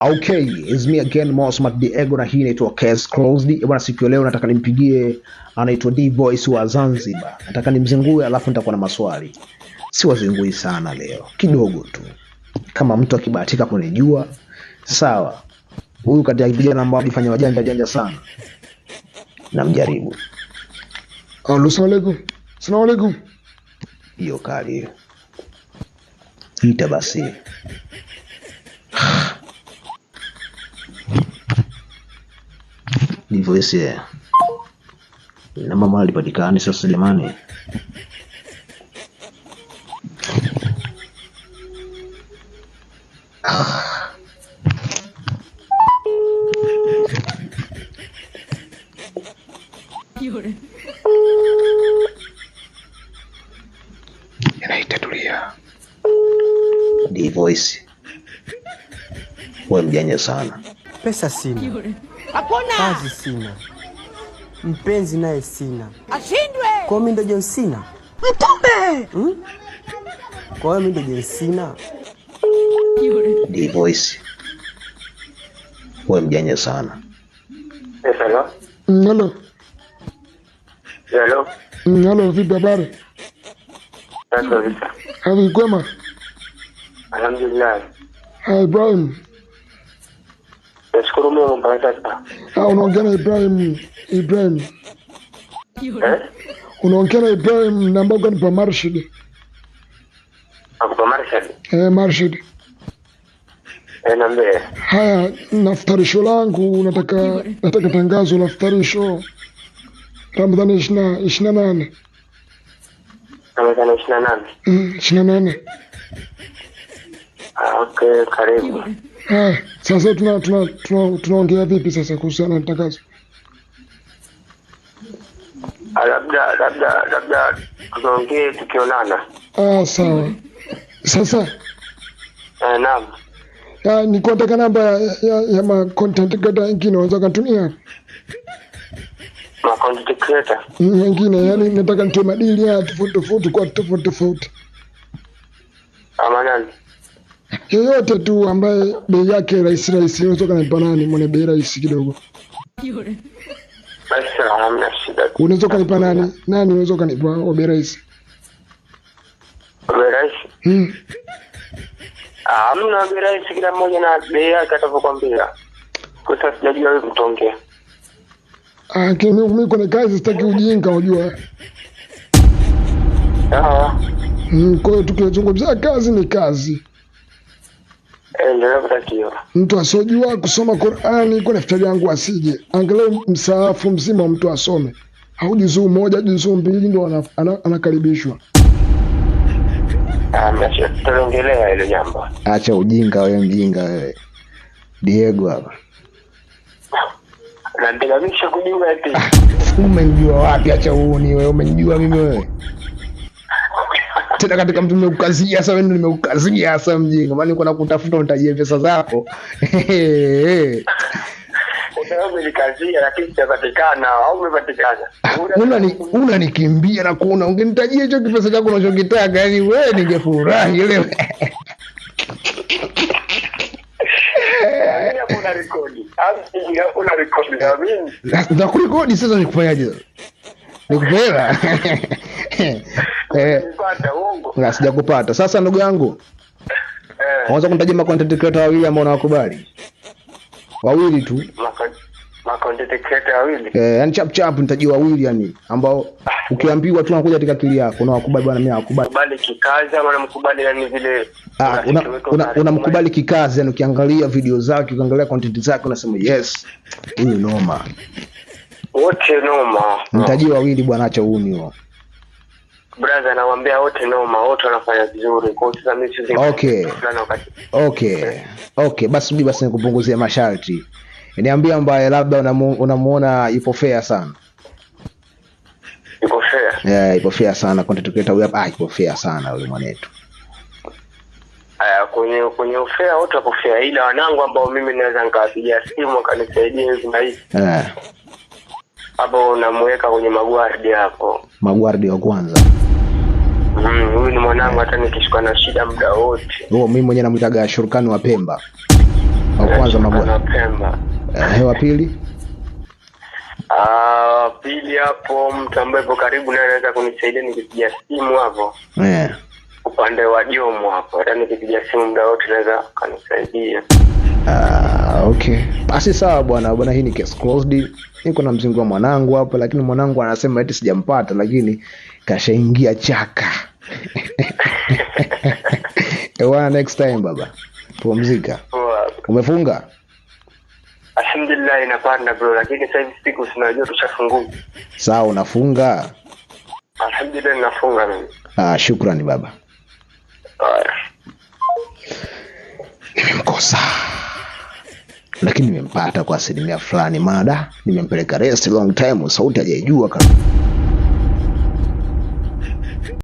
Okay, it's me again, Mosmat Diego, na hii inaitwa Case Closed. Bwana, siku leo nataka nimpigie, anaitwa D Voice wa Zanzibar. Nataka nimzingue, alafu nitakuwa na maswali. Si wazingui sana leo, kidogo tu. Kama mtu akibahatika kunijua, sawa. Huyu kati ya vijana ambao wanafanya wajanja sana. Namjaribu. Assalamu alaikum. Assalamu alaikum. Hiyo kali hiyo. Ita basi. D Voice na mama alipatikana sasa jamani. Inaitatulia. D Voice, wewe mjanja sana. Pesa sina, hakuna kazi sina, mpenzi naye sina, ashindwe. Kwa mimi ndo John Cena mtumbe, kwa mimi ndo John Cena. D Voice, wewe mjanja sana. Hello. Hello. Hello. Hello, vipi habari? Hello. Havi kwema? Alhamdulillah. Hi Ibrahim. Nashukuru Mungu mpaka sasa. Unaongea na Ibrahim. Unaongea na Ibrahim, namba gani pa Marshid? Hapo Marshid. Marshid. Niambie. Haya, naftarisho langu nataka tangazo la ftarisho. Ramadhani 28. Ramadhani 28. 28. Okay, karibu. Sasa tunaongea vipi sasa kuhusiana na tangazo? Labda tunaongea tukionana. Sawa. Sasa Naam. ni nataka namba ya ma content creator wengine unaweza kutumia. Ma content creator Wengine, yani nataka nitoe madili ya tofauti kwa tofauti. Ama nani? Yoyote tu ambaye bei yake rahisi unaweza kanipa nani mwenye bei rahisi kidogo. Basi hamna shida. Unaweza kanipa nani? Nani unaweza kanipa bei rahisi? Bei rahisi? Hamna bei rahisi, kila mmoja na bei yake atakapokuambia. Kwa sasa sijajua wewe mtongea. Mimi kuna kazi sitaki ujinga unajua. Kwa hiyo tukizungumzia kazi ni kazi. Ndio kutakiwa. Mtu asojua kusoma Qur'ani kwa daftari yangu asije. Angalau msaafu mzima mtu asome. Au juzuu moja, juzuu mbili ndio anakaribishwa. Tutaongelea ile jambo. Acha ujinga wewe, mjinga wewe. Diego hapa. Naendelea kujua eti. Umenijua wapi? Acha uoni wewe, umenijua mimi wewe. Tena katika mtu nimekukazia sasa, wewe nimekukazia sasa mjinga. Maana niko nakutafuta unitajie pesa zako. Utaomba nikazia lakini sitapatikana au umepatikana. Unanikimbia na kuona ungenitajia hicho pesa chako unachokitaka, yani wewe ningefurahi leo. Una rekodi. Una rekodi na mimi. Na kurekodi sasa nikufanyaje? Nikupela. Nipata uongo. Na sijakupata. Sasa ndugu yangu. Unaweza kunitajia ma content creator wawili ambao unawakubali? Wawili tu. Ma content creator wawili. Yani chap nitajia wawili yani ambao ukiambiwa tu unakuja katika akili yako unawakubali. Bwana mimi nakubali. Kubali kikazi ama namkubali yani vile unamkubali kikazi, yani ukiangalia video zake, ukiangalia content zake unasema yes, huyu noma. Wote noma. Nitajia wawili bwana, acha uuni huo. Brother anawaambia wote noma, wote wanafanya vizuri. Kwa hiyo sasa mimi siwezi Okay, basi nikupunguzia masharti. Niambie ambaye labda unamuona yupo fair sana. Yupo fair? Yupo fair sana content creator huyu hapa. Yupo fair sana yule mwanetu. Kwenye fair wote wako fair, ila wanangu ambao mimi naweza nikawapigia simu akanisaidia hivi na hivi. Hapo unamweka kwenye magwardi hapo. Magwardi wa kwanza. Huyu ni mwanangu, hata nikishikwa na shida muda wote. Mimi mwenyewe namuitaga Shurkani wa Pemba. Wa kwanza Magona. Pemba. Hewa pili? Pili hapo mtu ambaye yupo karibu naye anaweza kunisaidia nikipiga simu hapo. Upande wa Jomo hapo. Hata nikipiga simu muda wote anaweza kanisaidia. Okay. Basi sawa bwana. Bwana, hii ni case closed. Niko na mzingo wa mwanangu hapa, lakini mwanangu anasema eti sijampata, lakini kashaingia chaka. Ewa, next time baba. Pumzika. Umefunga? Alhamdulillah inapanda bro, lakini sasa hivi siku sinajua tushafunguka. Sawa, unafunga? Alhamdulillah nafunga mimi. Shukrani baba. Nimemkosa, lakini nimempata kwa asilimia fulani. Mada nimempeleka rest long time, sauti hajaijua kabisa.